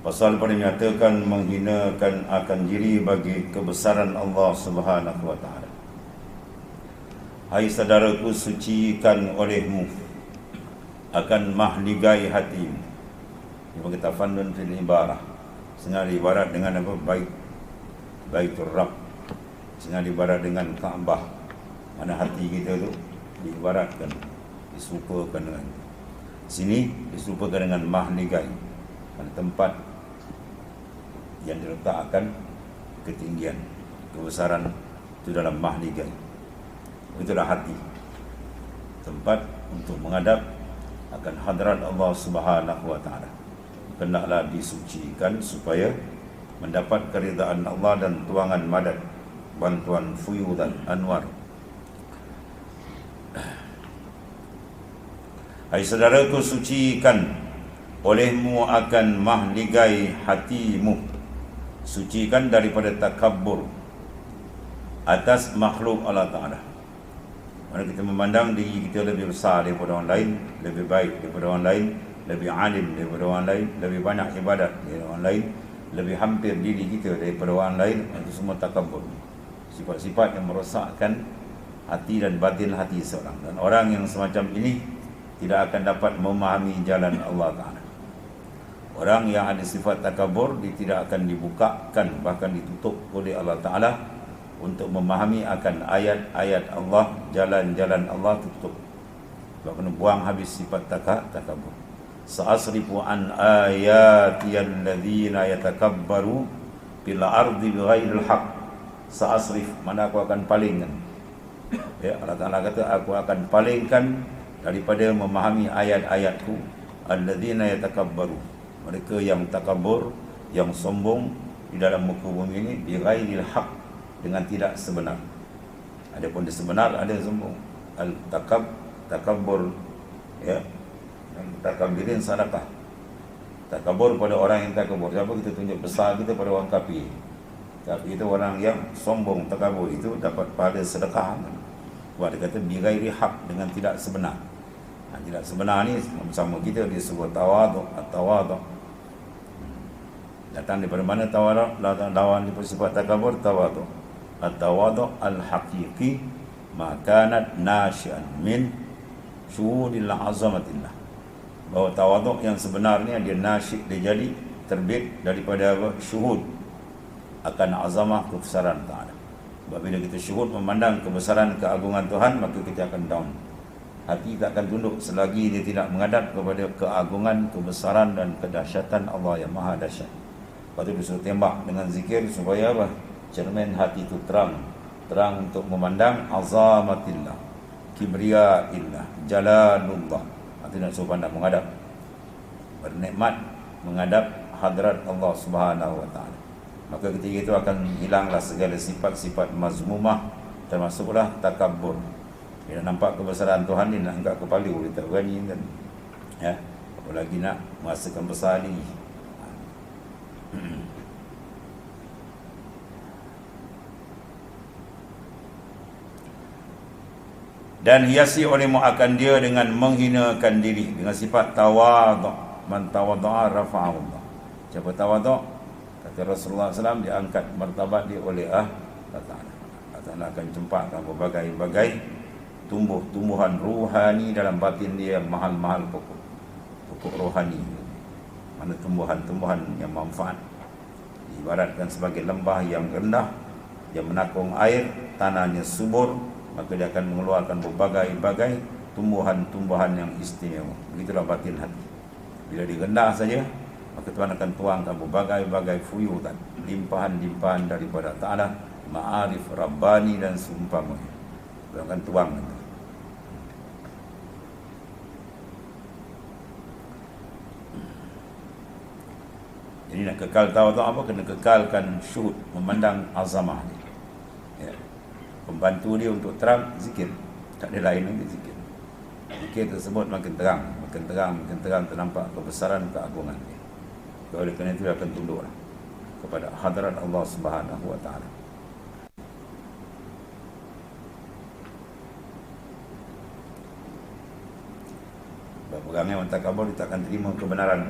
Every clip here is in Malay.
Pasal pada menyatakan menghinakan akan diri bagi kebesaran Allah Subhanahu wa taala. Hai saudaraku, sucikan olehmu akan mahligai hatimu. Ini bagi tafannun fil ibarah. Sengaja ibarat dengan apa? Baitur Rabb. Sengaja ibarat dengan Kaabah. Mana hati kita tu diibaratkan, disupakan dengan sini, disupakan dengan mahligai, tempat yang diletakkan ketinggian, kebesaran itu dalam mahligai. Itulah hati, tempat untuk menghadap akan hadrat Allah Subhanahu wa taala. Hendaklah disucikan supaya mendapat keridaan Allah dan tuangan madad, bantuan fuyudan anwar. Hai saudaraku, sucikan olehmu akan mahligai hatimu. Sucikan daripada takabbur atas makhluk Allah Ta'ala. Mana kita memandang diri kita lebih besar daripada orang lain, lebih baik daripada orang lain, lebih alim daripada orang lain, lebih banyak ibadat daripada orang lain, lebih hampir diri kita daripada orang lain. Itu semua takabbur, sifat-sifat yang merosakkan hati dan batin hati seorang. Dan orang yang semacam ini tidak akan dapat memahami jalan Allah Ta'ala. Orang yang ada sifat takabur, dia tidak akan dibukakan, bahkan ditutup oleh Allah Ta'ala untuk memahami akan ayat-ayat Allah, jalan-jalan Allah tutup. Sebab kena buang habis sifat takabur. Sa'asrifu an ayati alladhina yatakabbaru fil ardi bighairil haqq. Sa'asrif, mana aku akan palingkan. Ya, Allah Ta'ala kata, aku akan palingkan daripada memahami ayat-ayatku alladhina yatakabbaru, mereka yang takabur, yang sombong di dalam muka bumi ini, bighairil haq, dengan tidak sebenar. Adapun dia sebenar, ada sombong. Takabbur, ya, takabbirin sadaqah. Takabur pada orang yang takabur. Siapa kita tunjuk besar kita pada orang kafir, tapi itu orang yang sombong, takabur, itu dapat pahala sedekah. Sebab dia kata bighairi haq, dengan tidak sebenar. Tidak sebenar ni sama kita disebut tawaduk. At-tawaduk datang daripada mana? Tawaduk lawan daripada sifat takabur, tawaduk. At-tawaduk al-haqiqi makanat nasyian min syuhudil azamatillah. Bahawa tawaduk yang sebenarnya dia nasyid, dia jadi terbit daripada syuhud akan azamah kebesaran Ta'ala. Sebab bila kita syuhud memandang kebesaran keagungan Tuhan, maka kita akan down. Hati tak akan tunduk selagi dia tidak menghadap kepada keagungan, kebesaran dan kedahsyatan Allah yang maha dahsyat. Lepas tu disuruh tembak dengan zikir supaya apa? Cermin hati itu terang untuk memandang azamatillah, kibriyaillah, jalalullah. Itu nak suruh pandang menghadap, bernikmat menghadap hadrat Allah Subhanahu wa taala. Maka ketika itu akan hilanglah segala sifat-sifat mazmumah, termasuklah takabbur. Dia nampak kebesaran Tuhan, dia nak angkat kepala, dia tak berani kan. Ya, apalagi nak merasakan besar ni. Dan hiasi olehmu akan dia dengan menghinakan diri, dengan sifat tawaduk. Man tawadu'a rafa'ahu Allah. Siapa tawaduk, kata Rasulullah SAW, diangkat martabat dia oleh Allah Ta'ala. Allah Ta'ala akan cempakkan berbagai-bagai tumbuhan ruhani dalam batin dia yang mahal-mahal, pokok rohani. Mana tumbuhan-tumbuhan yang manfaat, diibaratkan sebagai lembah yang rendah yang menakung air, tanahnya subur, maka dia akan mengeluarkan berbagai-bagai tumbuhan-tumbuhan yang istimewa. Begitulah batin hati. Bila direndah saja, maka Tuhan akan tuangkan berbagai-bagai fuyudan, limpahan-limpahan daripada Ta'ala, ma'arif Rabbani dan seumpamanya. Tuhan akan tuang. Jadi nak kekal tawaduk apa? Kena kekalkan syuhud, memandang azamah dia. Ya. Pembantu dia untuk terang, zikir. Tak ada lain lagi zikir. Zikir tersebut makin terang, ternampak kebesaran keagungan dia. Oleh kerana itu dia akan tunduklah kepada hadrat Allah Subhanahu wa taala. Perangai orang takabur, dia tak akan terima kebenaran.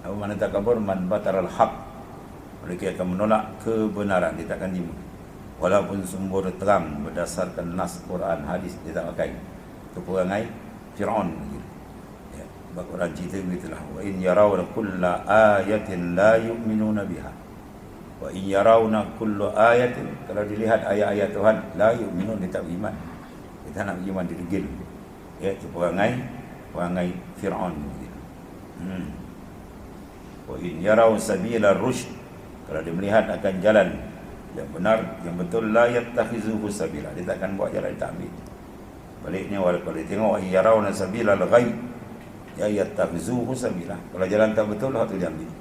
Apa makna takabur? Man bataral haq, mereka akan menolak kebenaran, dia takkan terima walaupun sumber terang berdasarkan nas Quran hadis, dia tak pakai. Itu perangai Fir'aun. Ya, Quran cerita begitulah. Wa in yarawna kulla ayatin la yu'minuna biha. Wa in yarawna kullu ayatin, kalau dilihat ayat-ayat Tuhan, la yu'minun, dia tak beriman. Kita nak beriman, dia degil. Ya, itu perangai Fir'aun. Wa in yaraw sabila rusyd, kalau dia melihat akan jalan yang benar, yang betul, la yattakhizuhu sabila, dia takkan buat jalan, dia tak ambil. Baliknya, kalau dia tengok yarawna sabila al-ghayb, ya yattakhizuhu sabila, kalau jalan tak betul, tu dia ambil.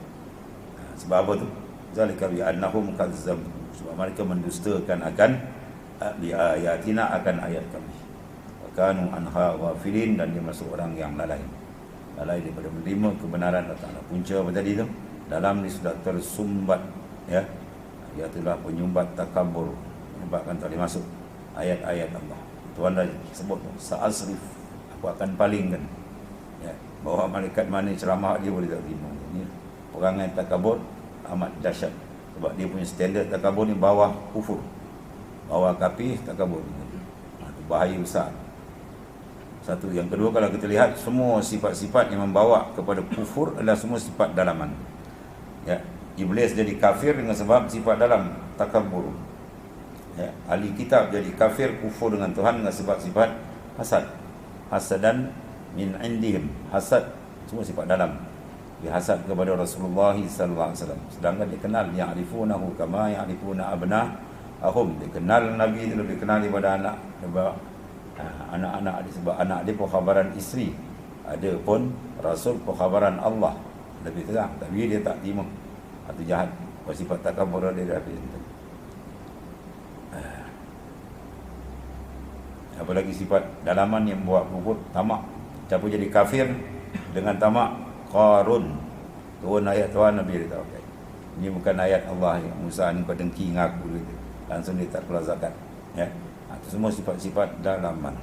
Sebab apa tu? Zalika bi annahum kazzabu, sebab mereka mendustakan akan bi ayatina, akan ayat kami. Wa kanu anha ghafilin, dan dia masuk orang yang lalai daripada menerima kebenaran Allah Ta'ala. Punca apa tadi tu? Dalam ni sudah tersumbat, ya, iaitulah penyumbat takabur, menyebabkan tak boleh masuk ayat-ayat Allah. Tuhan dah sebut, sa'asrif, aku akan palingkan, ya, bahawa malaikat mana ceramah dia boleh tak terima. Ini perangai takabur amat dahsyat, sebab dia punya standard takabur ni bawah kufur, bawah kafir takabur. Itu bahaya besar. Satu. Yang kedua, kalau kita lihat semua sifat-sifat yang membawa kepada kufur adalah semua sifat dalaman. Ya, Iblis jadi kafir dengan sebab sifat dalam, takabur. Ya, ahli kitab jadi kafir, kufur dengan Tuhan dengan sebab sifat hasad. Hasadan min indihim, hasad semua sifat dalam. Dia hasad kepada Rasulullah sallallahu alaihi wasallam, sedangkan dia kenal ya'rifunahu kama ya'rifuna abna'ahum. Dia kenal Nabi itu lebih kenal daripada anak-anak dia, sebab anak dia pengkhabaran isteri, ada pun Rasul pengkhabaran Allah lebih terang, tapi dia tak terima. Itu jahat. Sifat takabur dia dah habis. Apalagi sifat dalaman yang buat kufur, tamak. Siapa jadi kafir dengan tamak? Qarun. Turun ayat Tuhan, Nabi dia tahu. Ini bukan ayat Allah yang Musa ni kau dengki ngaku dia. Langsung dia tak keluar zakat. Ya. Itu semua sifat-sifat dalaman.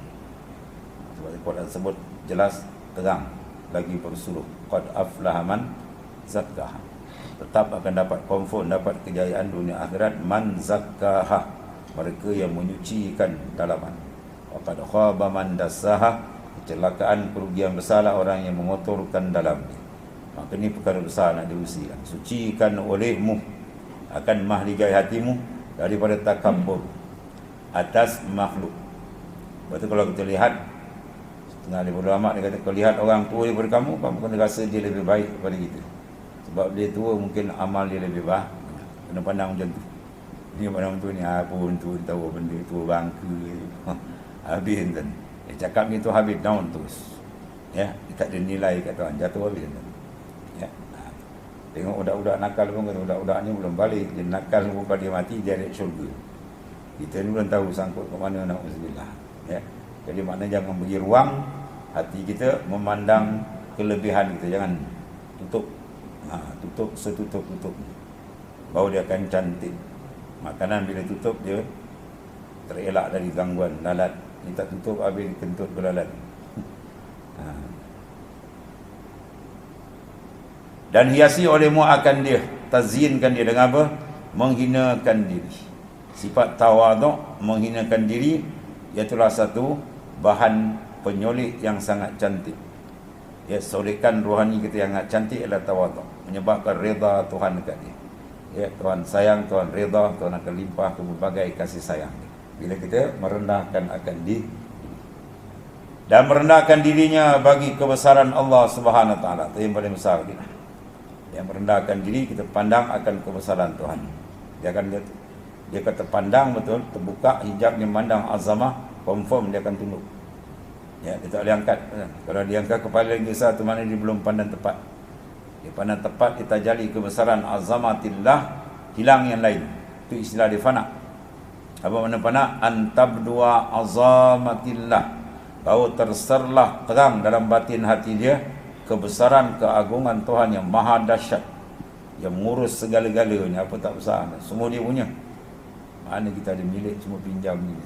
Sebab Quran sebut jelas terang, lagi bersuruh, qad aflaha man zakkaha, tetap akan dapat confirm, dapat kejayaan dunia akhirat, man zakkaha, mereka yang menyucikan dalaman. Wa qad khaba man dassaha, kecelakaan, kerugian besarlah orang yang mengotorkan dalamnya. Maka ini perkara besar nak diusikan. Sucikan olehmu akan mahligai hatimu daripada takabur atas makhluk. Lepas tu kalau kita lihat, setengah daripada ulama dia kata, kalau lihat orang tua daripada kamu, kamu kena rasa dia lebih baik daripada kita. Sebab dia tua, mungkin amal dia lebih baik. Kena pandang macam tu. Dia pandang tu ni, pun tu tahu benda tua bangka. Habis kan. Dia cakap ni tu habis, down terus. Ya, dia tak ada nilai kat Tuhan, jatuh habis kan. Ya. Tengok budak-budak nakal pun kata, budak-budak ni belum balik, dia nakal pun dia mati, dia ada syurga. Kita ni belum tahu sangkut ke mana, na'udzubillah. Ya. Jadi maknanya jangan bagi ruang hati kita memandang kelebihan kita, jangan tutup. Tutup setutup-tutup, baru dia akan cantik. Makanan bila tutup dia terelak dari gangguan lalat. Ni tak tutup, habis kentut belalat. Dan hiasi olehmu akan dia, tazyinkan dia dengan apa? Menghinakan diri. Sifat tawaduk, menghinakan diri, iaitulah satu bahan penyolek yang sangat cantik. Ya, solekan rohani kita yang sangat cantik adalah tawaduk, menyebabkan reda Tuhan dekat dia. Ya, Tuhan sayang, Tuhan reda, Tuhan akan limpah ke berbagai kasih sayang. Bila kita merendahkan akan diri dan merendahkan dirinya bagi kebesaran Allah Subhanahu Wa Taala, itu yang paling besar dia. Yang merendahkan diri, kita pandang akan kebesaran Tuhan. Dia akan lihat, dia akan terpandang betul, terbuka hijab yang memandang azamah, confirm dia akan tunduk. Ya, dia tak boleh angkat. Kalau dia angkat kepala yang besar, tu mana dia belum pandang tepat. Dia pandang tepat, dia tajali kebesaran azamatillah, hilang yang lain. Itu istilah dia fana. Apa makna fana? Antabdua azamatillah, bahawa terserlah terang dalam batin hati dia kebesaran keagungan Tuhan yang maha dahsyat, yang mengurus segala-galanya. Apa tak besar, semua dia punya. Mana kita ada milik, semua pinjam ni.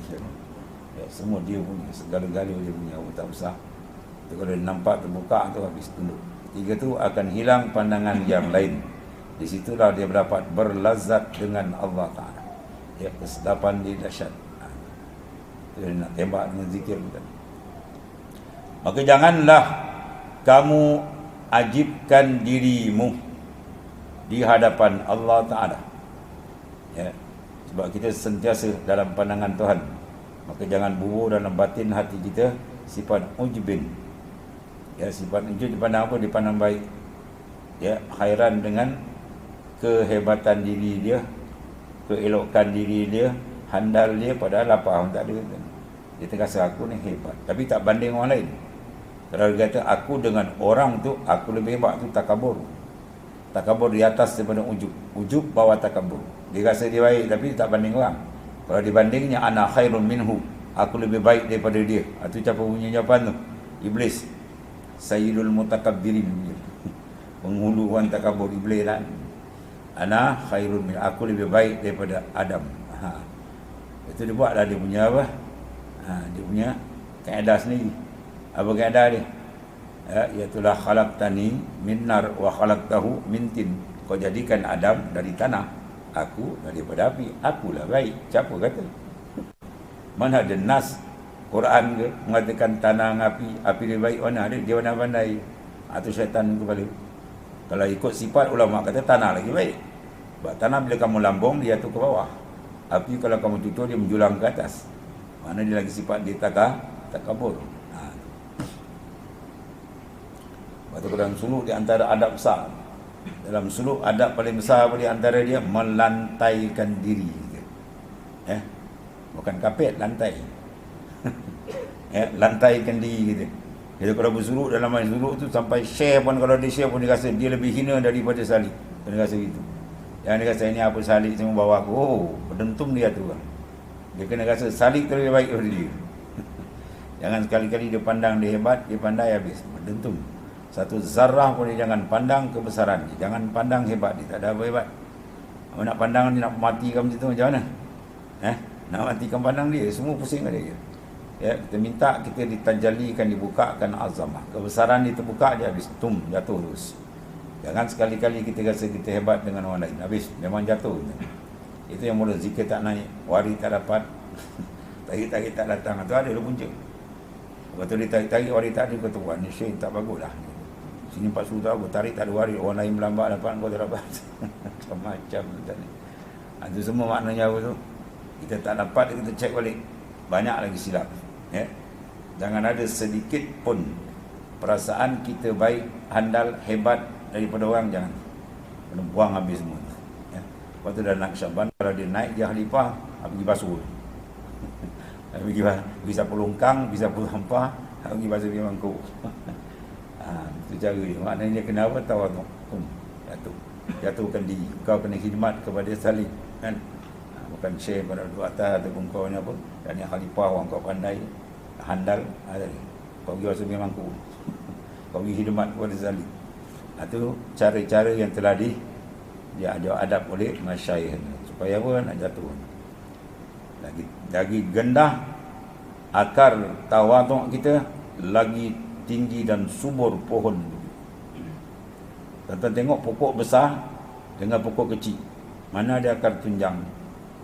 Ya, semua dia punya, segala-galanya dia punya. Apa tak besar. Itu kalau dia nampak terbuka, tu habis tunduk. Ketiga tu akan hilang pandangan yang lain. Di situlah dia dapat berlazat dengan Allah Ta'ala. Ya, kesedapan dia dahsyat. Itu dia nak tembak dengan zikir kita. Maka janganlah kamu ajibkan dirimu di hadapan Allah Ta'ala. Ya, sebab kita sentiasa dalam pandangan Tuhan. Maka jangan bubur dalam batin hati kita sifat ujbin. Ya, sifat ujub dipandang apa? Dipandang baik. Ya, hairan dengan kehebatan diri dia, keelokan diri dia, handal dia, padahal apa orang tak ada. Dia terasa aku ni hebat, tapi tak banding orang lain. Kalau dia kata aku dengan orang tu aku lebih hebat, tu takabur. Takabur di atas daripada ujub. Ujub bawah takabur. Dia rasa dia baik tapi tak banding orang. Kalau dibandingnya ana khairun minhu, aku lebih baik daripada dia. Itu siapa punya jawapan tu? Iblis. Sayyidul mutakabbirin. Penghuluan takabur iblis lah. Ana khairun min, aku lebih baik daripada Adam. Itu dia buatlah dia punya apa? Dia punya kaedah sendiri. Apa kaedah dia? Iaitulah khalaqtani min nar wa khalaqtahu min tin. Kau jadikan Adam dari tanah, aku daripada api. Akulah baik. Siapa kata? Mana ada nas Quran ke mengatakan tanah dengan api lebih baik? Mana ada? Dia mana pandai? Atau syaitan kepala. Kalau ikut sifat ulama kata tanah lagi baik. Sebab tanah bila kamu lambung dia jatuh ke bawah. Api kalau kamu tutur dia menjulang ke atas. Mana dia lagi sifat dia takabur. Waktu dalam suluk di antara adab besar. Dalam suluk adab paling besar di antara dia melantaikan diri. Bukan kapet, lantai. Lantaikan diri kita. Jadi kalau bersuluk dalam main suluk tu sampai share pun, kalau dia share pun dia rasa dia lebih hina daripada Salih. Dia rasa gitu. Jangan dia rasa ini apa Salih semua bawa aku. Oh, berdentum dia tu kan. Dia kena rasa Salih tu lebih baik daripada dia. Jangan sekali-kali dia pandang dia hebat, dia pandai habis. Berdentum. Satu zarah pun dia jangan pandang kebesaran dia. Jangan pandang hebat dia. Tak ada apa hebat. Kalau nak pandang dia nak matikan macam tu macam mana? Nak matikan pandang dia. Semua pusing pada dia. Ya, kita minta kita ditajalikan, dibukakan azamah. Kebesaran dia terbuka dia habis. Tum, jatuh terus. Jangan sekali-kali kita rasa kita hebat dengan orang lain. Habis, memang jatuh. Itu yang mula zikir tak naik. Wari tak dapat. Tarik-tarik tak datang. Itu ada lu punca. Lepas tu dia tarik-tarik wari tak ada. Kata, wah ni syait tak bagus lah. Sini 40 tahun aku tarik tak ada wari. Orang lain melambat dapat, kau tak dapat. Macam-macam. Itu semua maknanya apa tu? Kita tak dapat, kita cek balik. Banyak lagi silap. Ya? Jangan ada sedikit pun perasaan kita baik, handal, hebat daripada orang. Jangan. Kena buang habis semua. Ya? Lepas tu dah nak Syaban, kalau dia naik dia khalifah, pergi basuh. Pergi sapu longkang, pergi sapu sampah, pergi basuh dia mangkuk. Itu cara dia. Maknanya kenapa tawaduk? Jatuhkan diri. Kau kena khidmat kepada Salih. Kan? Bukan share pada dua atas ataupun kau ni apa. Dan yang khalifah orang kau pandai, handal. Kau pergi basuh dia mangkuk. Kau pergi khidmat kepada Salih. Itu cara-cara yang telah dia adab oleh masyayikh. Supaya apa? Nak jatuh. Lagi gendah akar tawaduk kita, lagi tinggi dan subur pohon. Tuan-tuan tengok pokok besar dengan pokok kecil. Mana ada akar tunjang?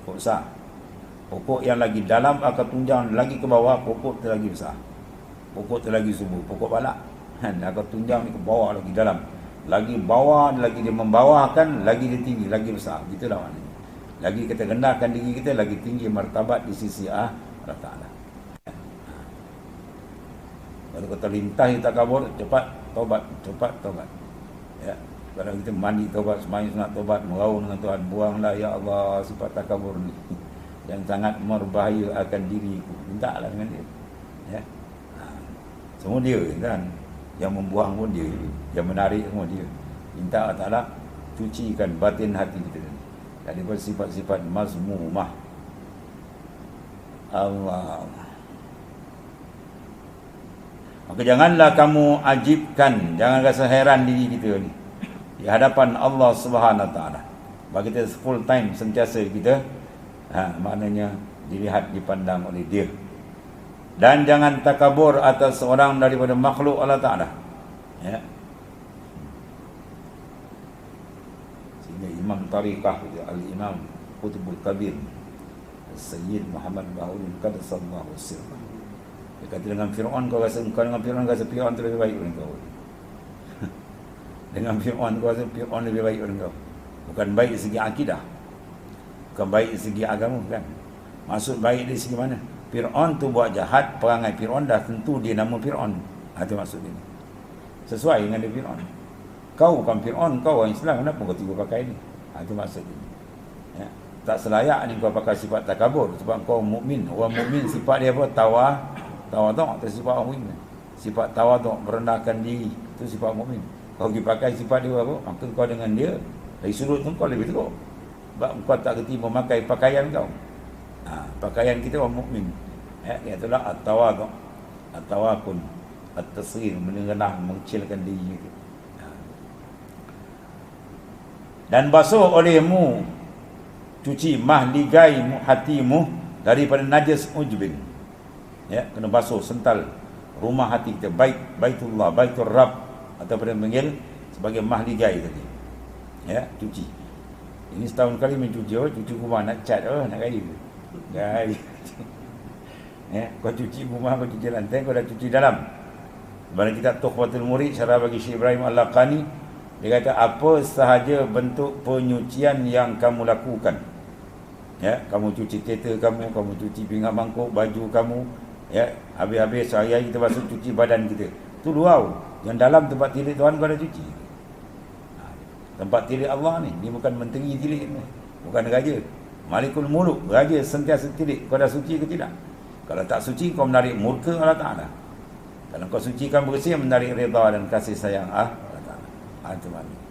Pokok besar. Pokok yang lagi dalam akar tunjang lagi ke bawah, pokok tu lagi besar. Pokok tu lagi subur. Pokok balak. Akar tunjang ni ke bawah lagi dalam. Lagi bawah, lagi dia membawahkan, lagi dia tinggi, lagi besar. Gitulah maknanya. Lagi kita rendahkan diri kita, lagi tinggi martabat di sisi Allah Ta'ala. Kalau kita lintas kita kabur, cepat taubat. Ya. Kalau kita mandi taubat, sembahyang sunat taubat, meraung dengan Tuhan, buanglah ya Allah sifat takabur ni yang sangat berbahaya akan diriku. Mintalah dengan dia. Ya. Semua dia kan. Yang membuang pun dia, yang menarik semua dia. Minta Allah Ta'ala cucikan batin hati kita daripada sifat-sifat mazmumah. Allah. Maka janganlah kamu ajibkan, jangan rasa heran diri kita ni di hadapan Allah Subhanahu Taala. Bagi kita full time sentiasa kita maknanya dilihat, dipandang oleh dia. Dan jangan takabur atas seorang daripada makhluk Allah Ta'ala. Ya. Imam Tariqah Al-Imam Qutbul Kabir Sayyid Muhammad Bahulun Qaddasallahu sirrah. Dia kata dengan Fir'aun kau rasa Fir'aun tu lebih baik daripada kau. Dengan Fir'aun kau rasa Fir'aun lebih baik daripada kau. Bukan baik dari segi akidah, bukan baik dari segi agama, kan? Maksud baik dari segi mana? Fir'aun tu buat jahat, perangai Fir'aun dah tentu dia nama Fir'aun. Itu maksud dia. Sesuai dengan dia Fir'aun. Kau bukan Fir'aun, kau orang Islam, kenapa kau tiba pakai ni? Itu maksud dia. Ya. Tak selayak ni kau pakai sifat takabur, sebab kau mukmin. Orang mukmin sifat dia apa? Tawaduk, itu sifat orang mukmin. Sifat tawaduk, merendahkan diri, itu sifat mukmin. Kau pergi pakai sifat dia apa? Maka kau dengan dia dari sudut tu kau lebih teruk. Sebab kau tak kerti memakai pakaian kau. Pakaian kita orang mukmin. Itulah at-tawaduk, at-tawakun, at-tasghir, merendah, mengecilkan diri itu. Dan basuh olehmu, cuci mahligai hatimu daripada najis ujbin. Ya, kena basuh, sental rumah hati kita, baitullah, baitur rabb, ataupun panggil sebagai mahligai tadi. Ya, cuci. Ini setahun kali mencuci, cuci rumah nak cat, nak gaya. Gaya. Ya, kau cuci rumah, kau cuci lantai, kau dah cuci dalam. Barang kitab Tuhfatul Murid syarah bagi Syekh Ibrahim Al-Laqani, dia kata apa sahaja bentuk penyucian yang kamu lakukan. Ya, kamu cuci kereta kamu cuci pinggan mangkuk, baju kamu, ya, habis-habis sehari-hari kita basuh cuci badan kita. Tu luar. Yang dalam tempat tilik Tuhan kau dah cuci. Tempat tilik Allah ni, dia bukan menteri tilik ni. Bukan raja. Malikul Muluk, raja sentiasa tilik. Kau dah suci ke tidak? Kalau tak suci, kau menarik murka Allah Ta'ala. Kalau kau sucikan bersih, menarik redha dan kasih sayang Allah Ta'ala. Itu maknanya.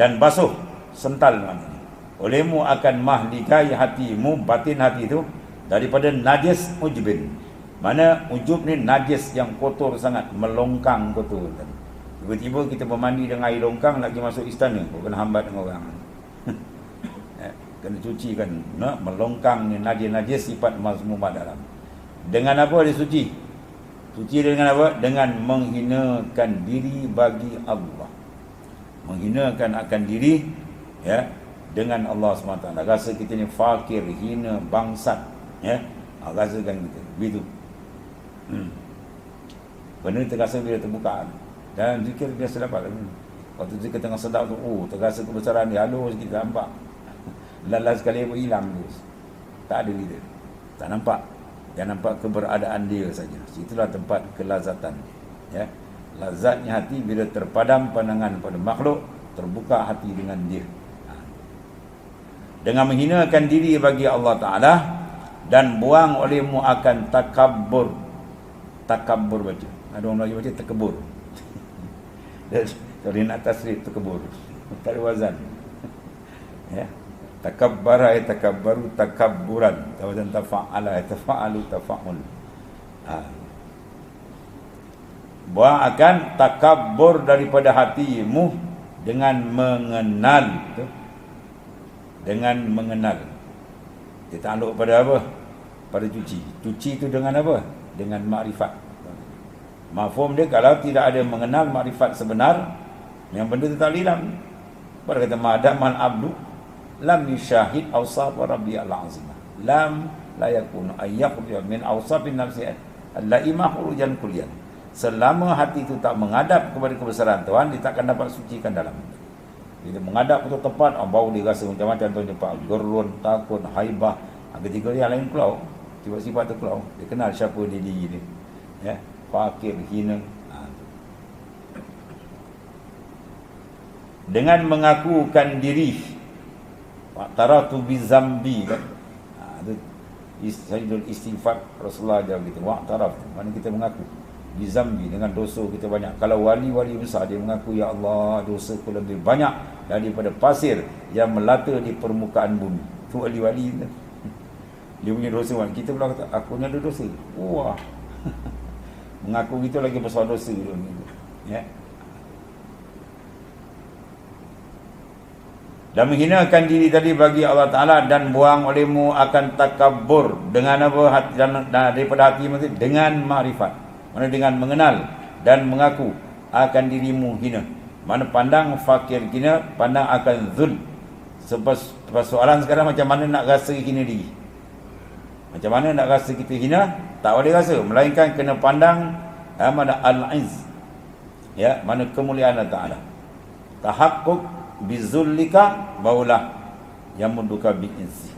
Dan basuh, sental maknanya. Olehmu akan mahligai hatimu, batin hati itu, daripada najis ujbin. Mana ujub ni najis yang kotor sangat, melongkang kotor. Tiba-tiba kita bermandi dengan air longkang, lagi masuk istana, kau kena hambat dengan orang. Kena cuci kan, melongkang ni najis-najis sifat mazmumah dalam. Dengan apa dia suci? Suci dengan apa? Dengan menghinakan diri bagi Allah. Menghinakan akan diri, ya, dengan Allah SWT. Rasa kita ni fakir, hina, bangsat, ya, rasakan kita begitu. Benda terasa bila terbuka. Dan zikir biasa dapat. Waktu zikir tengah sedap tu, terasa kebesaran dia, halus kita nampak. Lalas sekali pun hilang terus. Tak ada leader. Tak nampak. Yang nampak keberadaan dia saja. Itulah tempat kelazatan. Ya. Lazatnya hati bila terpadam pandangan pada makhluk, terbuka hati dengan dia. Dengan menghinakan diri bagi Allah Ta'ala dan buang olehmu akan takabur. Takabur baca. Ada orang Melayu baca tekebur. Kalau dia nak tasrif tekebur. Tak ada wazan. Ya. Takabbara takabbaru takabburan. Tawazan tafa'ala tafa'alu tafa'ul. Buang akan takabbur daripada hatimu dengan mengenal. Dengan mengenal. Dia takluk pada apa? Pada cuci. Cuci itu dengan apa? Dengan makrifat. Mafhum dia kalau tidak ada mengenal makrifat sebenar, yang benda itu tak hilang. Pada kata ma'adamal abdu lam yushahid awsaf rabbiyal azim. Lam la yakunu ayyakhu min awsafin nafsi al-laimah khurujan kulliyan. Selama hati itu tak menghadap kepada kebesaran Tuhan, dia takkan dapat sucikan dalam. Bila menghadap itu tepat, bau dia rasa macam-macam tuan jumpa, gerun, takut, haibah. Ketika yang lain keluar, sifat-sifat tu keluar. Dia kenal siapa dia diri dia. Ya, fakir, hina. Dengan mengakukan diri, taratu bizambi kan. Itu istighfar Rasulullah ajar kita. Wa'taraf, mana kita mengaku bizambi, dengan dosa kita banyak. Kalau wali-wali besar dia mengaku, ya Allah, dosaku lebih banyak daripada pasir yang melata di permukaan bumi. Tu wali-wali tu. Dia punya dosa banyak. Kita pula kata aku ni ada dosa. Wah. Mengaku kita lagi besar dosa tu. Ya. Dan menghinakan diri tadi bagi Allah Ta'ala dan buang olehmu akan takabur. Dengan apa? Daripada hati maksud, dengan makrifat. Mana dengan mengenal dan mengaku akan dirimu hina. Mana pandang fakir kita, pandang akan zul. Persoalan sekarang macam mana nak rasa hina diri. Macam mana nak rasa kita hina, tak boleh rasa, melainkan kena pandang mana al-izz. Ya, mana kemuliaan Allah Taala. Tahaqquk bizullika baulah yamuduka bi'izzi.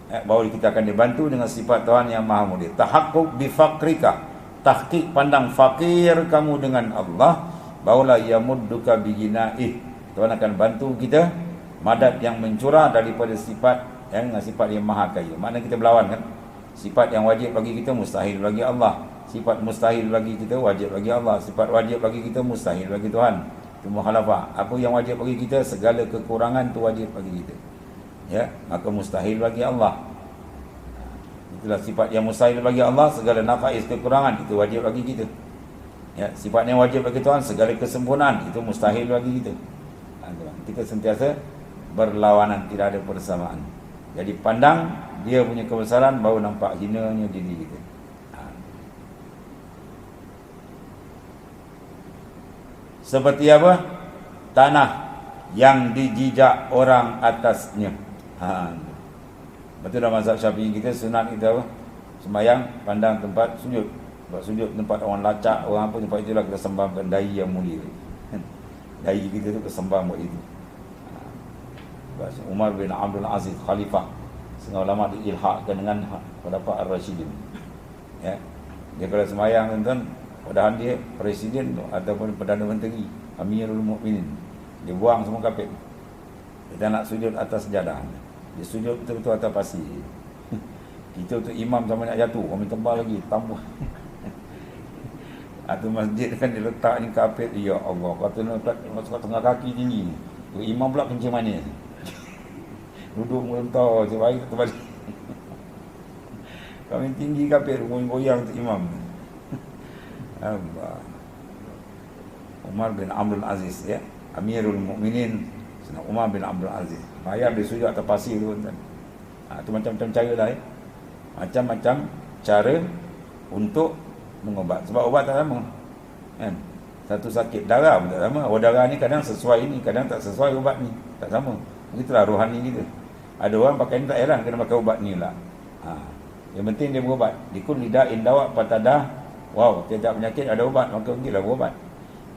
Bahawa kita akan dibantu dengan sifat Tuhan yang maha mulia. Tahaqquk bifakrika, tahqiq pandang fakir kamu dengan Allah, bahawa yamudduka biginaih, Tuhan akan bantu kita madad yang mencurah daripada sifat dengan sifat yang maha kaya. Maknanya kita berlawan kan. Sifat yang wajib bagi kita mustahil bagi Allah. Sifat mustahil bagi kita wajib bagi Allah. Sifat wajib bagi kita mustahil bagi Tuhan. Itu mukhalafah. Apa yang wajib bagi kita, segala kekurangan itu wajib bagi kita. Ya, maka mustahil bagi Allah. Itulah sifat yang mustahil bagi Allah, segala naqais kekurangan itu wajib bagi kita. Ya, sifat yang wajib bagi Tuhan, segala kesempurnaan itu mustahil bagi kita. Kita sentiasa berlawanan, tidak ada persamaan. Jadi pandang dia punya kebesaran, baru nampak hinanya diri kita. Seperti apa? Tanah yang dijijak orang atasnya. Betul dalam mazhab Syafi'i kita, sunat kita apa? Sembahyang pandang tempat sujud. Sebab sujud tempat orang lacak, orang apa, tempat itulah kita sembahkan dai yang mulia. Dai kita tu kesembah buat itu. Umar bin Abdul Aziz khalifah, setengah ulama diilhaqkan dengan pendapat Ar-Rasyidin. Ya. Dia kalau sembahyang tuan, padahal dia presiden ataupun Perdana Menteri, Amirul Mukminin, dia buang semua kapit. Dia nak sujud atas sejadah. Dia sujud betul-betul atas pasir. Kita tu imam sama nak jatuh, kami tebal lagi, tambah. Atau masjid kan dia letak ni kapit, ya Allah, kata nak masuk tengah kaki tinggi. Tu imam pula kencing manis. Duduk melentar, sebaik terbalik. Kami tinggi kapit, goyang-goyang tu imam. Allah. Umar bin Abdul Aziz, ya, Amirul Mukminin, Umar bin Abdul Aziz. Bayar dia sujud atas pasir tu kan. Itu macam-macam cara lah, ya. Macam-macam cara untuk mengobat. Sebab ubat tak sama kan? Satu sakit darah pun tak sama. Darah ni kadang sesuai ni, kadang tak sesuai ubat ni. Tak sama. Begitulah rohani kita. Ada orang pakai ni tak heran kena pakai ubat ni lah. Yang penting dia berubat. Dikun lida'in dawak patadah. Wow, tiap-tiap penyakit ada ubat, maka pergilah berubat.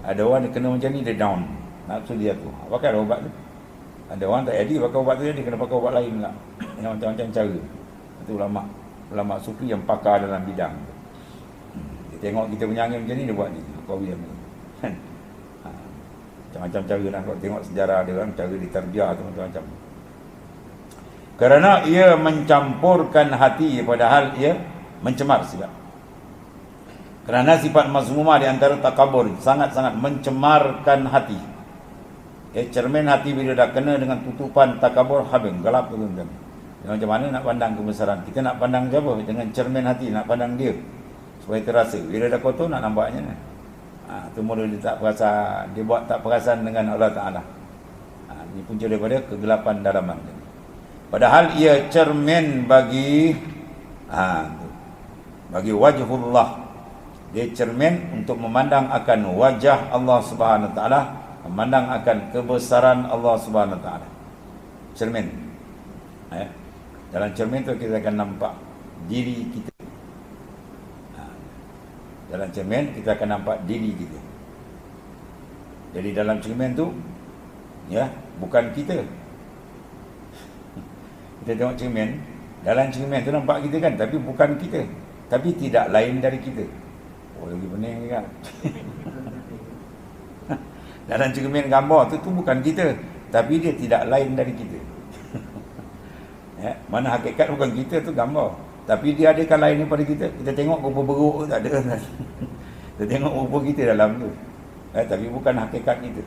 Ada orang dia kena macam ni, dia down, nafsu dia tu, pakai ubat tu. Ada orang tak jadi pakai ubat tu, dia kena pakai ubat lain pula. Yang macam-macam cara. Itu ulama sufi yang pakar dalam bidang. Dia tengok kita punya angin macam ni, dia buat ni. Kau biar ni. Macam-macam cara lah. Kalau tengok sejarah dia kan, cara diterbiah tu macam-macam. Kerana ia mencampurkan hati, padahal ia mencemar sikap. Kerana sifat mazmumah di antara takabur, sangat-sangat mencemarkan hati. Cermin hati bila dah kena dengan tutupan takabur, habis gelap tu tuan-tuan. Macam mana nak pandang kebesaran? Kita nak pandang siapa? Dengan cermin hati, nak pandang dia supaya terasa. Bila dah kotor nak nampaknya. Tu mula dia tak perasan, dia buat tak perasan dengan Allah Ta'ala. Ini punca daripada kegelapan dalaman. Padahal ia cermin bagi wajhullah. Dia cermin untuk memandang akan wajah Allah Subhanahu Wa Taala, memandang akan kebesaran Allah Subhanahu Wa Taala. Cermin. Dalam cermin tu kita akan nampak diri kita. Dalam cermin kita akan nampak diri kita. Jadi dalam cermin tu, ya, bukan kita. Kita tengok cermin, dalam cermin tu nampak kita kan, tapi bukan kita, tapi tidak lain dari kita. Oh, lagi pening kan. Dalam cermin gambar tu bukan kita, tapi dia tidak lain dari kita. Ya, mana hakikat bukan kita tu gambar, tapi dia adakah lain daripada kita? Kita tengok rupa beruk tu tak ada. Kita tengok rupa kita dalam tu, tapi bukan hakikat kita.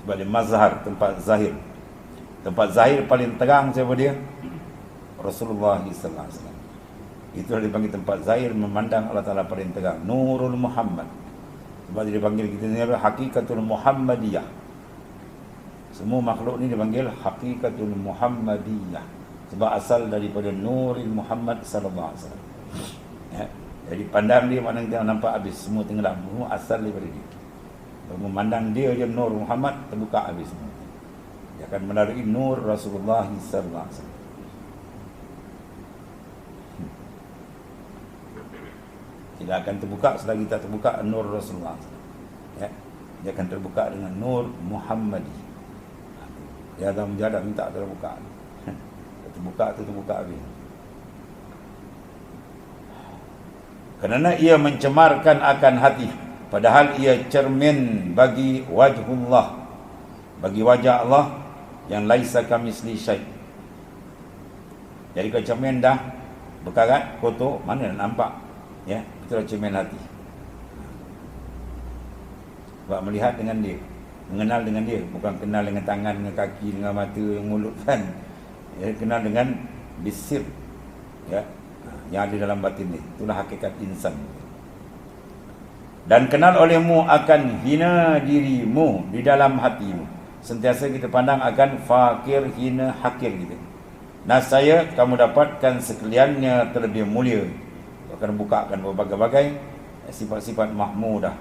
Sebagai mazhar, tempat zahir. Tempat zahir paling terang siapa dia? Rasulullah SAW. Itulah dipanggil tempat zahir, memandang Allah Ta'ala paling terang. Nurul Muhammad. Sebab dia dipanggil kita ni hakikatul Muhammadiyah. Semua makhluk ni dipanggil Haqiqatul Muhammadiyah, sebab asal daripada Nuril Muhammad sallallahu alaihi wasallam. Ya. Jadi pandang dia mana kita nampak habis, semua tenggelam, semua asal daripada dia. Kalau memandang dia je Nur Muhammad, terbuka habis semua. Dia akan melalui Nur Rasulullah sallallahu alaihi wasallam. Tidak akan terbuka selagi tak terbuka Nur Rasulullah. Ya. Dia akan terbuka dengan Nur Muhammadi. Dia dah menjadak minta terbuka. Terbuka tu terbuka habis. Kerana ia mencemarkan akan hati, padahal ia cermin bagi wajhullah, bagi wajah Allah yang laisa kamisli syai'. Jadi kalau cermin dah berkarat, kotor, mana nak nampak? Ya, itulah cermin hati. Sebab melihat dengan dia, mengenal dengan dia, bukan kenal dengan tangan, dengan kaki, dengan mata, dengan mulut kan. Ya, kenal dengan bisir, ya, yang ada dalam batin ni. Itulah hakikat insan. Dan kenal olehmu akan hina dirimu di dalam hatimu. Sentiasa kita pandang akan fakir, hina, hakir kita. Nasaya kamu dapatkan sekaliannya terlebih mulia. Akan bukakan berbagai-bagai sifat-sifat mahmudah,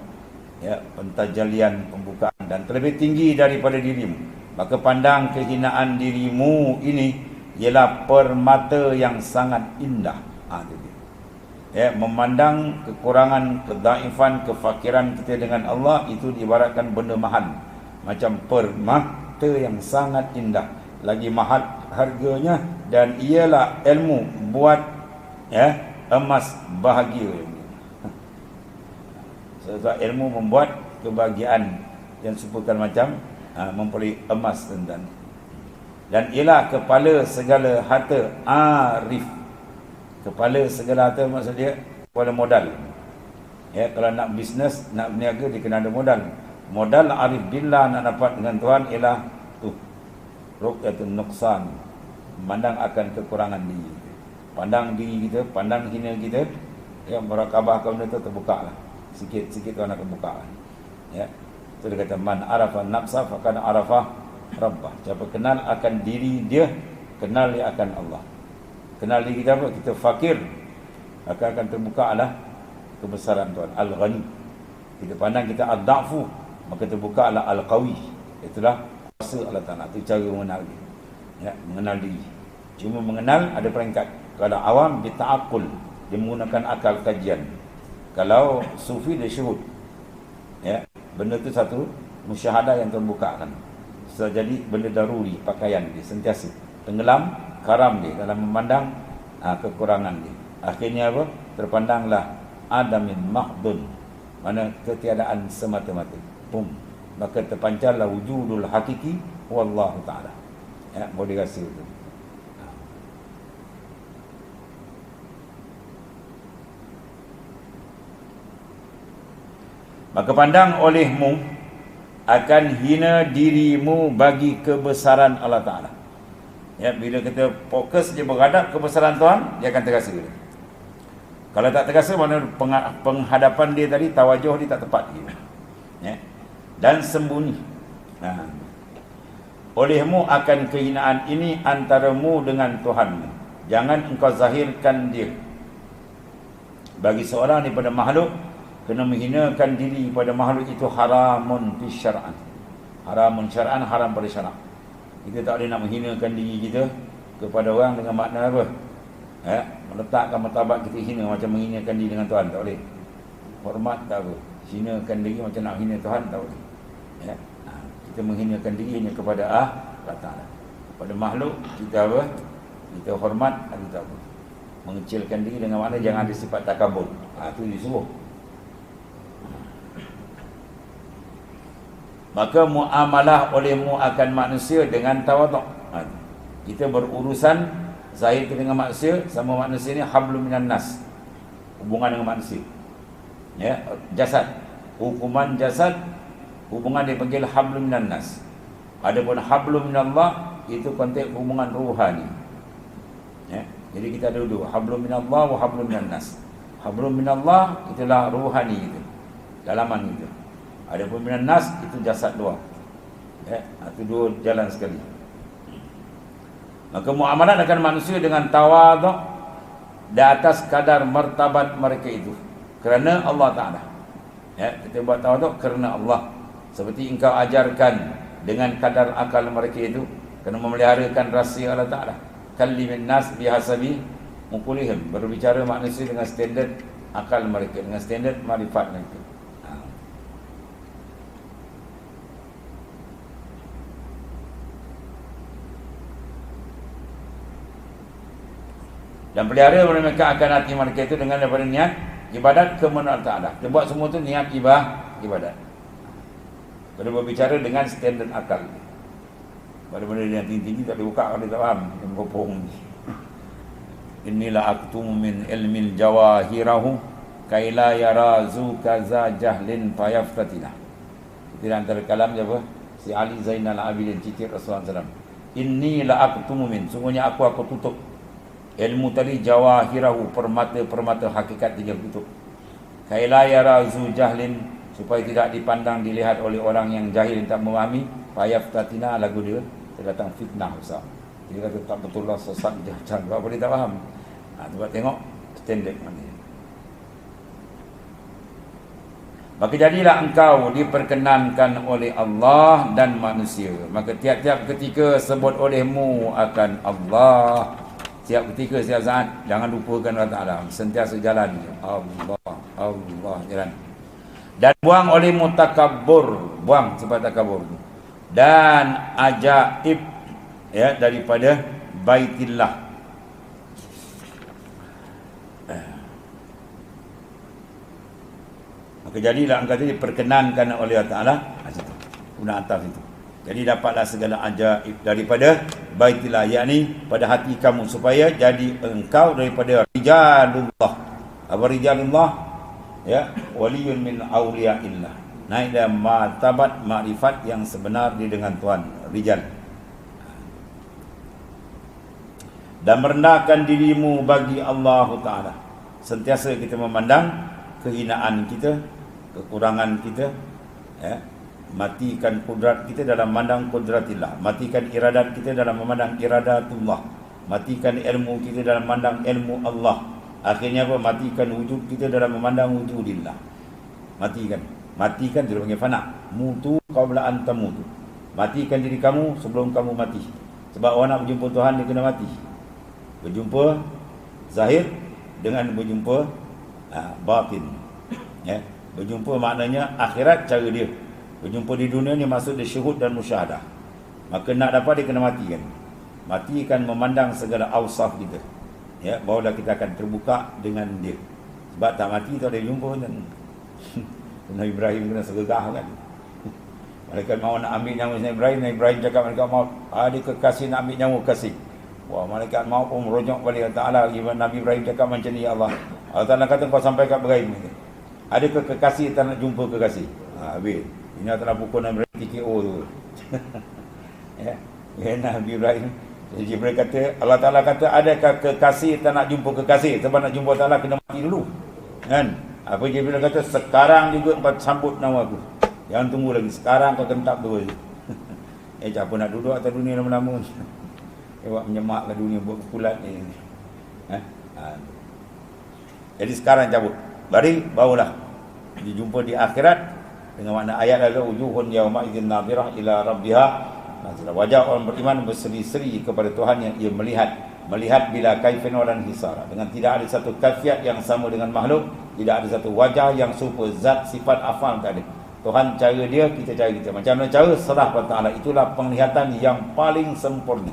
ya, pentajalian, pembukaan, dan terlebih tinggi daripada dirimu. Maka pandang kehinaan dirimu ini ialah permata yang sangat indah. Itu dia. Ya, memandang kekurangan, kedaifan, kefakiran kita dengan Allah, itu diibaratkan benda mahal, macam permata yang sangat indah, lagi mahal harganya, dan ialah ilmu buat, ya, emas bahagia. Sebab ilmu membuat kebahagiaan yang serupakan macam memperoleh emas dan ialah kepala segala harta arif. Kepala segala harta maksud dia kepala modal. Ya, kalau nak bisnes, nak berniaga, dia kena ada modal. Modal arif billah nak dapat dengan Tuhan ialah tu, ruqyatun nuqsan, memandang akan kekurangan diri. Pandang diri kita, pandang hina kita, ya, murakabah kau benda tu terbuka lah. Sikit-sikit Tuhan akan buka lah. Ya. Itu dia kata, man arafa nafsa faqad arafa rabbah. Siapa kenal akan diri dia, kenal dia akan Allah. Kenal diri kita apa? Kita fakir, maka akan terbuka lah kebesaran Tuhan. Al-Ghani. Kita pandang kita ad-da'fu, maka terbuka lah Al-Qawi. Itulah kuasa Allah Ta'ala. Itu cara mengenal dia. Ya, mengenal diri. Cuma mengenal ada peringkat. Kalau awam dia ta'akul, dia menggunakan akal kajian. Kalau sufi dia syuhud. Ya, benda tu satu musyahadah yang terbukakan. So, jadi benda daruri, pakaian dia sentiasa tenggelam karam dia dalam memandang kekurangan dia. Akhirnya apa? Terpandanglah adamin mahdun, mana ketiadaan semata-mata. Pum. Maka terpancarlah wujudul hakiki wallahu ta'ala. Ya, boleh rasa tu. Maka pandang olehmu akan hina dirimu bagi kebesaran Allah Ta'ala. Ya, bila kita fokus dia berhadap kebesaran Tuhan, dia akan terasa. Kalau tak terasa, mana penghadapan dia tadi, tawajuh dia tak tepat. Ya. Dan sembunyi. Olehmu akan kehinaan ini antaramu dengan Tuhanmu. Jangan engkau zahirkan dia. Bagi seorang daripada makhluk, kena menghinakan diri pada makhluk itu haramun fi syar'an. Haramun syar'an, haram pada syarak. Kita tak boleh nak menghinakan diri kita kepada orang dengan makna apa? Ya, meletakkan martabat kita hina macam menghinakan diri dengan Tuhan, tak boleh. Hormat tak apa. Hinakan diri macam nak hina Tuhan, tak boleh. Ya. Kita menghinakan diri hanya kepada Allah Ta'ala. Pada makhluk kita apa? Kita hormat, kita apa? Mengecilkan diri dengan makna jangan ada sifat takabur. Itu disuruh. Maka muamalah olehmu akan manusia dengan tawaduk. Kita berurusan zahir kita dengan manusia, sama manusia ni hablum minan nas. Hubungan dengan manusia. Ya, jasad. Hukuman jasad, hubungan dia panggil hablum minan nas. Adapun hablum minallah, itu konteks hubungan ruhani. Ya, jadi kita ada dua, hablum minallah wa hablum minan nas. Hablum minallah itulah ruhani itu, dalaman itu. Adapun minan nas itu jasad luar. Itu dua jalan sekali. Maka muamalat akan manusia dengan tawaduk di atas kadar martabat mereka itu, kerana Allah Ta'ala. Kita buat tawaduk kerana Allah. Seperti engkau ajarkan dengan kadar akal mereka itu, kerana memeliharakan rahsia Allah Ta'ala. Kallimin nas bihasabi mukulihim, berbicara manusia dengan standard akal mereka, dengan standard marifat mereka. Dan pelihara mereka akan hati mereka itu dengan daripada niat ibadat ke Allah Ta'ala. Dia buat semua tu niat ibadat. Pada berbicara dengan standard akal. Pada benda yang tinggi-tinggi tak boleh buka kalau dia tak faham. Dia berbohong ni. Inilah aktumu min ilmil jawahirahu kaila yarazu kaza jahlin payaftatina. Itu antara kalam dia apa? Si Ali Zainal Abidin cicit Rasulullah SAW. Inilah aktumu min, sungguhnya aku tutup ilmu tadi jawahirahu, permata-permata hakikat dia tutup. Kaila yarazu jahlin, supaya tidak dipandang dilihat oleh orang yang jahil tak memahami. Payaftatina, lagu dia terdatang fitnah besar. Dia kata tak betul lah, sesat jahat. Sebab dia tak faham. Cuba tengok standard mana. Maka jadilah engkau diperkenankan oleh Allah dan manusia. Maka tiap-tiap ketika sebut olehmu akan Allah. Setiap ketika, setiap saat, jangan lupakan Allah Ta'ala. Sentiasa jalan. Allah jalan. Dan buang oleh mutakabbur. Buang sebab takabur. Dan ajaib daripada Baitillah. Maka jadilah engkau diperkenankan oleh Allah Ta'ala. Guna atas itu. Jadi dapatlah segala ajaib daripada Baitillah, yakni pada hati kamu, supaya jadi engkau daripada rijalullah. Apa rijalullah? Waliyun min awliyaillah. Naik dalam martabat makrifat yang sebenar di dengan Tuhan, rijal. Dan merendahkan dirimu bagi Allah Ta'ala. Sentiasa kita memandang kehinaan kita, kekurangan kita, matikan kudrat kita dalam memandang kudratillah, matikan iradat kita dalam memandang iradatullah, matikan ilmu kita dalam memandang ilmu Allah. Akhirnya apa? Matikan wujud kita dalam memandang wujudillah. Matikan dia panggil fana. Mutu qabla an tamutu. Matikan diri kamu sebelum kamu mati. Sebab orang nak berjumpa Tuhan, dia kena mati. Berjumpa zahir dengan berjumpa batin. Berjumpa maknanya akhirat cara dia. Berjumpa di dunia ni maksud dia syuhud dan musyahadah. Maka nak dapat dia kena matikan. Matikan memandang segala awsaf kita. Barulah kita akan terbuka dengan dia. Sebab tak mati tak ada jumpa kan. Nabi Ibrahim kena segegah kan. Malaikat maut nak ambil nyawa Nabi Ibrahim. Nabi Ibrahim cakap malaikat maut, ada kekasih nak ambil nyawa kasih. Wah, malaikat maut pun merojok balik Allah Ta'ala. Nabi Ibrahim cakap macam ni, ya Allah. Allah Ta'ala kata kau sampai kat Ibrahim. Adakah kekasih tak nak jumpa kekasih? Habis. Ini Allah Ta'ala pukul Nabi Ibrahim TKO tu. Nabi Ibrahim. Jibril kata, Allah Ta'ala kata, adakah kekasih tak nak jumpa kekasih? Sebab nak jumpa Allah Ta'ala kena mati dulu. Kan? Apa Jibril kata, sekarang juga kau sambut nama aku. Jangan tunggu lagi. Sekarang kau kentap tu. Apa nak duduk atas dunia lama-lama? Buat menyemak ke dunia, buat pukulan ni. Jadi sekarang cabut. Barulah dijumpa di akhirat. Dengan makna ayat lalu, wujuhun yawma idzin nadhirah ila rabbiha. Wajah orang beriman berseri-seri kepada Tuhan yang ia melihat bila kaifin dan hisara, dengan tidak ada satu kaifiat yang sama dengan makhluk, tidak ada satu wajah yang serupa, zat, sifat, afal tak ada. Tuhan cara dia, kita cara kita. Macam mana cara? Serah pada Allah. Itulah penglihatan yang paling sempurna.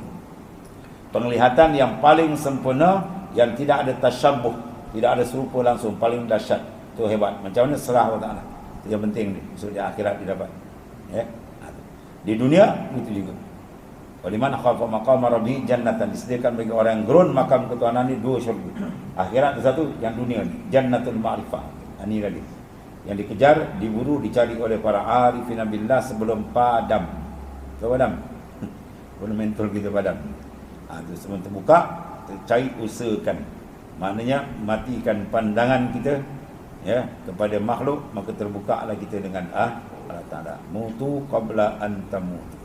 Penglihatan yang paling sempurna, yang tidak ada tasyabuh, tidak ada serupa langsung, paling dahsyat. Itu hebat. Macam mana? Serah pada Allah. Itu yang penting ni. So di akhirat dia dapat. Di dunia itu juga. Waliman khafa maqama rabbih jannatan, disediakan bagi orang yang gerun makam ketuhanan ni dua syurga. Akhirat satu, yang dunia ni jannatul ma'rifah. Ini lagi yang dikejar, diburu, dicari oleh para arifin billah sebelum padam. Padam. Sebelum mental kita padam. Itu sebelum terbuka, cari, usahakan. Maknanya matikan pandangan kita kepada makhluk, maka terbukalah kita dengan Allah Ta'ala. Mutu qabla an tamutu.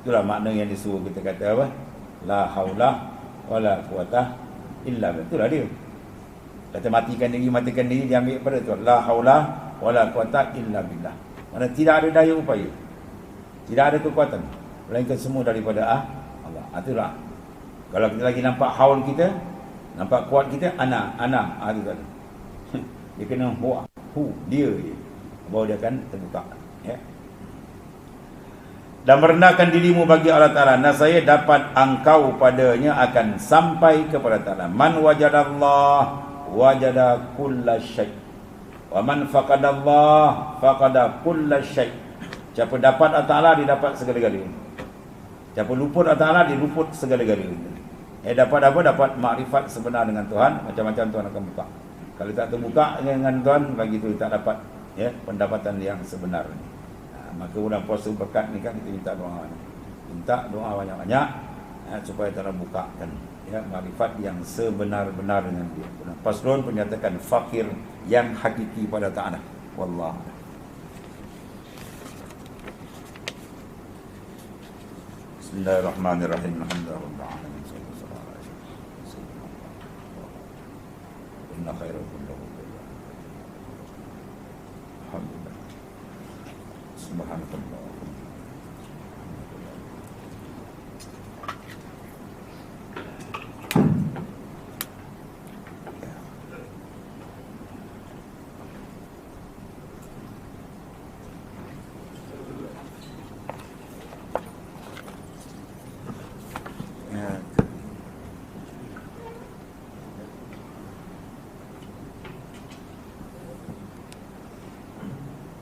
Itulah makna yang disuruh kita kata apa? La haula wala quwata illa billah. Itulah dia. Kata matikan diri diambil pada tu. La haula wala quwata illa billah. Mana tidak ada daya upaya. Tidak ada kekuatan. Melainkan semua daripada Allah. Itulah. Kalau kita lagi nampak haul kita, nampak kuat kita, ana itu tadi. Dia kena dia. Baru dia akan terbuka. Ya. Dan merendahkan dirimu bagi Allah Ta'ala, nasaya dapat engkau padanya akan sampai kepada Ta'ala. Man wajadallah wajada kulla syai', wa man faqadallah faqada kulla syai'. Siapa dapat Allah Ta'ala, dia dapat segala-galanya. Siapa luput Allah Ta'ala, dia luput segala-galanya. Dapat apa? Dapat makrifat sebenar dengan Tuhan. Macam-macam Tuhan akan buka. Kalau tak terbuka dengan Tuhan, bagi itu tak dapat pendapatan yang sebenar. Maka bulan puasa berkat ni kan kita minta doa banyak-banyak supaya Tuhan bukakan makrifat yang sebenar-benar dengan dia. Paslon menyatakan fakir yang hakiki pada Ta'ala. Wallah. Bismillahirrahmanirrahim. Alhamdulillah. Inna khairal kullahu